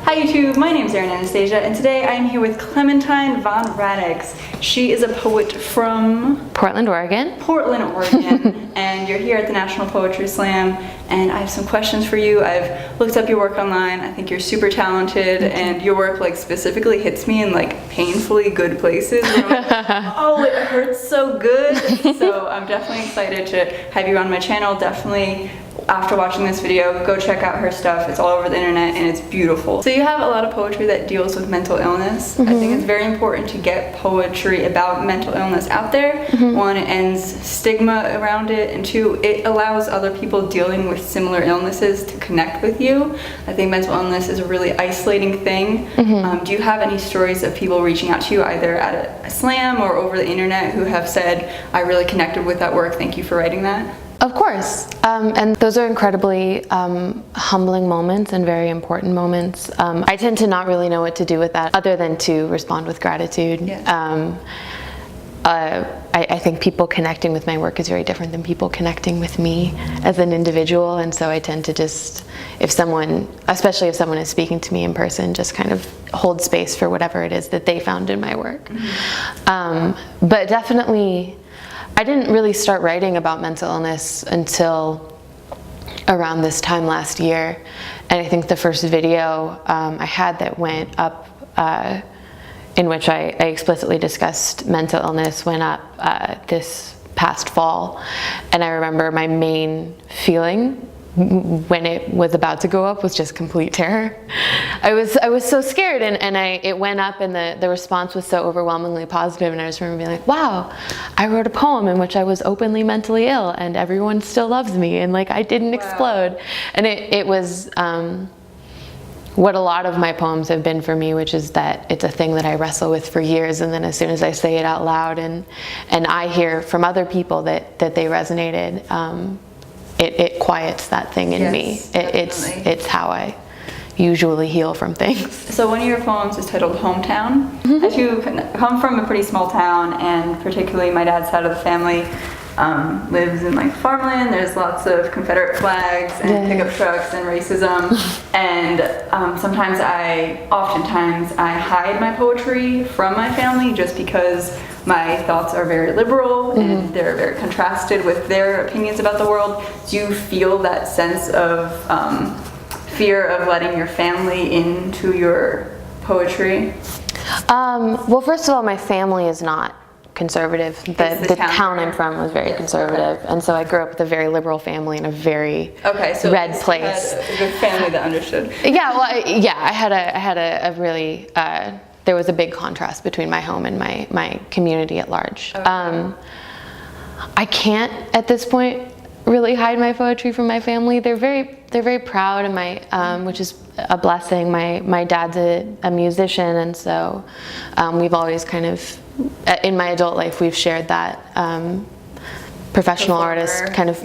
Hi YouTube, my name is Erin Anastasia, and today I am here with Clementine von Radics. She is a poet from Portland, Oregon. And you're here at the National Poetry Slam, and I have some questions for you. I've looked up your work online. I think you're super talented, and your work specifically hits me in painfully good places. Where I'm like, oh, it hurts so good. So I'm definitely excited to have you on my channel. Definitely, after watching this video, go check out her stuff. It's all over the internet and it's beautiful. So you have a lot of poetry that deals with mental illness. I think it's very important to get poetry about mental illness out there. One, it ends stigma around it, and two, it allows other people dealing with similar illnesses to connect with you. I think mental illness is a really isolating thing. Do you have any stories of people reaching out to you either at a slam or over the internet who have said, I really connected with that work, thank you for writing that? Of course, and those are incredibly humbling moments and very important moments. I tend to not really know what to do with that other than to respond with gratitude. Yeah. I think people connecting with my work is very different than people connecting with me as an individual, and so I tend to just, especially if someone is speaking to me in person, just kind of hold space for whatever it is that they found in my work. But definitely, I didn't really start writing about mental illness until around this time last year, and I think the first video I had that went up in which I explicitly discussed mental illness went up this past fall, and I remember my main feeling when it was about to go up was just complete terror. I was so scared, and it went up, and the response was so overwhelmingly positive, and I just remember being like, wow, I wrote a poem in which I was openly mentally ill and everyone still loves me, and I didn't explode. And it was what a lot of my poems have been for me, which is that it's a thing that I wrestle with for years, and then as soon as I say it out loud and I hear from other people that they resonated, it quiets that thing in me. It's how I usually heal from things. So one of your poems is titled Hometown. As you come from a pretty small town, and particularly my dad's side of the family lives in farmland. There's lots of Confederate flags and pickup trucks and racism, and oftentimes I hide my poetry from my family just because my thoughts are very liberal and they're very contrasted with their opinions about the world. Do you feel that sense of fear of letting your family into your poetry? Well, first of all, my family is not conservative. The town I'm from was very conservative, and so I grew up with a very liberal family in a very red place. You had a good family that understood. Yeah, well, I had a really there was a big contrast between my home and my community at large. I can't at this point really hide my poetry from my family. They're very proud, and which is a blessing. My dad's a musician, and so we've always kind of, in my adult life, we've shared that professional artist kind of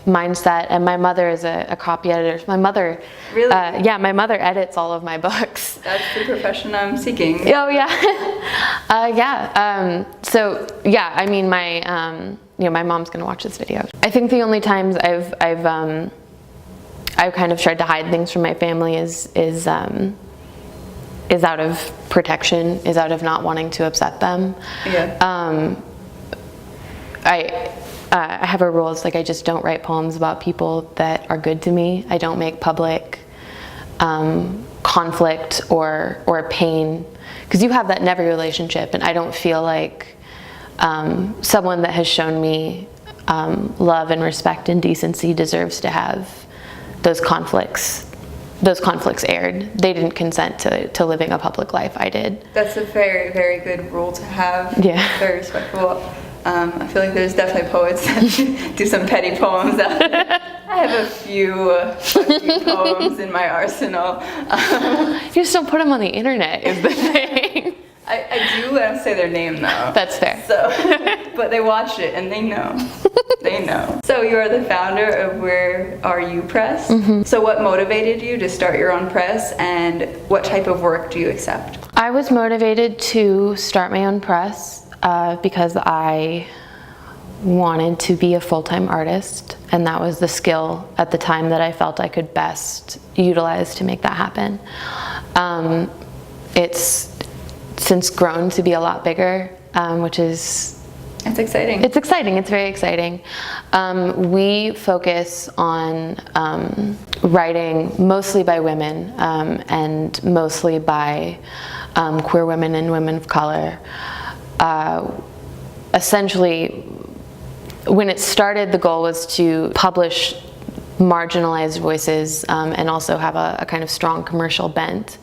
mindset. And my mother is a copy editor. My mother, really? My mother edits all of my books. That's the profession I'm seeking. Oh yeah, so yeah, I mean, my mom's gonna watch this video. I think the only times I've kind of tried to hide things from my family is out of protection, is out of not wanting to upset them. Yeah. I have a rule. It's I just don't write poems about people that are good to me. I don't make public conflict or pain, because you have that in every relationship, and I don't feel like someone that has shown me love and respect and decency deserves to have those conflicts aired. They didn't consent to living a public life. I did. That's a very, very good rule to have. Yeah. Very respectful. I feel like there's definitely poets that do some petty poems out there. I have a few poems in my arsenal. You just don't put them on the internet is the thing. I do. I don't say their name though. That's fair. So, but they watch it and they know. They know. So you are the founder of Where Are You Press. So what motivated you to start your own press, and what type of work do you accept? I was motivated to start my own press because I wanted to be a full-time artist, and that was the skill at the time that I felt I could best utilize to make that happen. It's since grown to be a lot bigger, which is... It's exciting. It's exciting. It's very exciting. We focus on writing mostly by women and mostly by queer women and women of color. Essentially, when it started, the goal was to publish marginalized voices and also have a kind of strong commercial bent.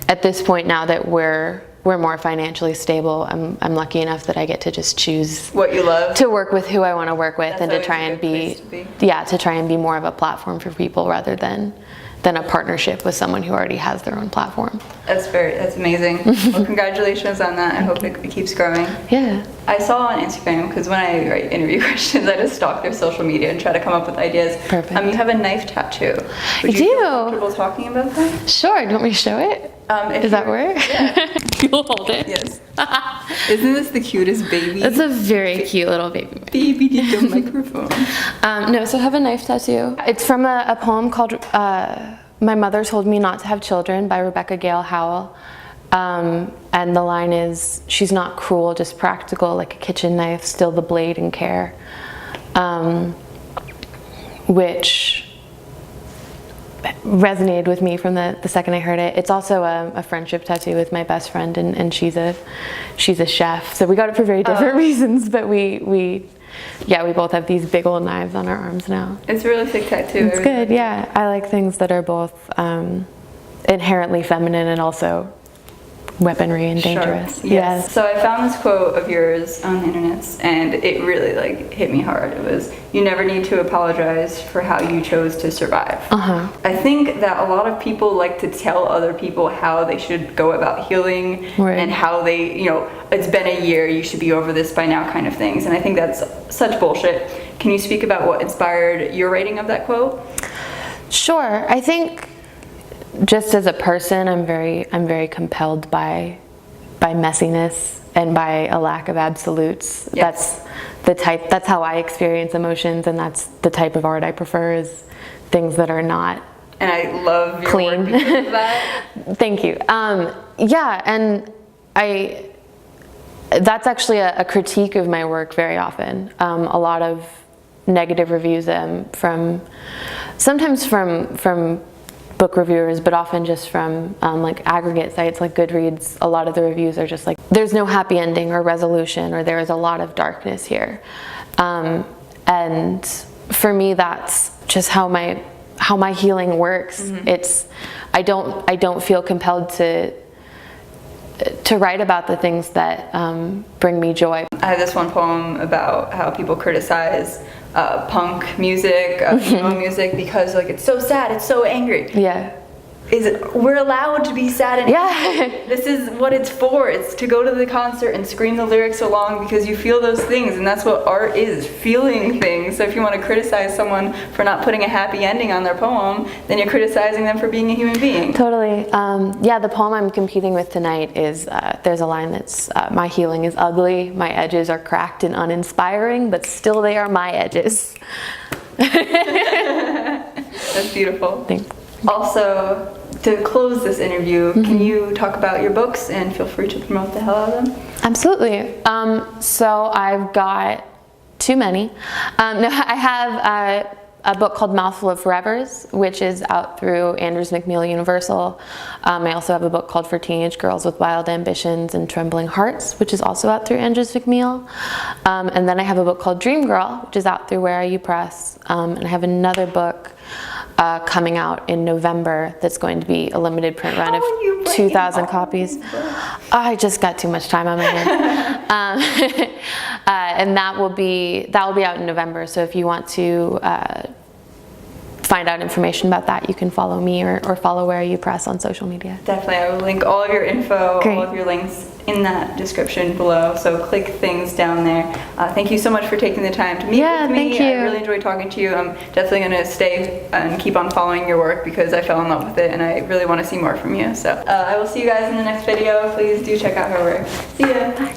At this point, now that we're more financially stable, I'm lucky enough that I get to just choose what you love, to work with who I want to work with. That's and to try and to try and be more of a platform for people rather than a partnership with someone who already has their own platform. That's amazing. Well, congratulations on that. I hope it keeps growing. Yeah. I saw on Instagram, because when I write interview questions, I just stalk their social media and try to come up with ideas. Perfect. You have a knife tattoo. Would you feel comfortable talking about that? Sure. Do you want me to show it? Does that work? Yeah. You'll hold it. Yes. Isn't this the cutest baby? It's a very cute little baby. Baby did the microphone. No, so I have a knife tattoo. It's from a poem called My Mother Told Me Not to Have Children by Rebecca Gale Howell. And the line is, she's not cruel, just practical, like a kitchen knife, still the blade and care. Which resonated with me from the second I heard it. It's also a friendship tattoo with my best friend, and she's a chef. So we got it for very different reasons, but we both have these big old knives on our arms now. It's a really sick tattoo. It's good, yeah. I like things that are both inherently feminine and also weaponry and dangerous. Sharp. Yes. So I found this quote of yours on the internet, and it really hit me hard. It was, "You never need to apologize for how you chose to survive." I think that a lot of people like to tell other people how they should go about healing, right, and how they, it's been a year, you should be over this by now kind of things. And I think that's such bullshit. Can you speak about what inspired your writing of that quote? Sure. I think just as a person, I'm very compelled by messiness and by a lack of absolutes. Yes. That's how I experience emotions, and that's the type of art I prefer, is things that are not and I love your clean. work because of that. Thank you. Yeah, and that's actually a critique of my work very often. A lot of negative reviews sometimes from book reviewers, but often just from aggregate sites like Goodreads. A lot of the reviews are just like, there's no happy ending or resolution, or there is a lot of darkness here. And for me, that's just how my healing works. Mm-hmm. It's I don't feel compelled to write about the things that bring me joy. I have this one poem about how people criticize punk music, emo music, because it's so sad, it's so angry. Yeah. We're allowed to be sad and angry. This is what it's for. It's to go to the concert and scream the lyrics along because you feel those things, and that's what art is, feeling things. So if you want to criticize someone for not putting a happy ending on their poem, then you're criticizing them for being a human being. Totally. The poem I'm competing with tonight is, there's a line that's, my healing is ugly, my edges are cracked and uninspiring, but still they are my edges. That's beautiful. Thanks. Also, to close this interview, can you talk about your books, and feel free to promote the hell out of them? Absolutely. So I've got too many. I have a book called Mouthful of Forevers, which is out through Andrews McMeel Universal. I also have a book called For Teenage Girls with Wild Ambitions and Trembling Hearts, which is also out through Andrews McMeel. And then I have a book called Dream Girl, which is out through Where Are You Press. And I have another book coming out in November that's going to be a limited print run of 2,000 copies. I just got too much time on my hands. And that will be out in November. So if you want to find out information about that, you can follow me or follow Where Are You Press on social media. Definitely. I will link all of your info, Great. all of your links in that description below, so click things down there. Thank you so much for taking the time to meet with me. Thank you. I really enjoyed talking to you. I'm definitely going to stay and keep on following your work because I fell in love with it and I really want to see more from you. So I will see you guys in the next video. Please do check out her work. See ya.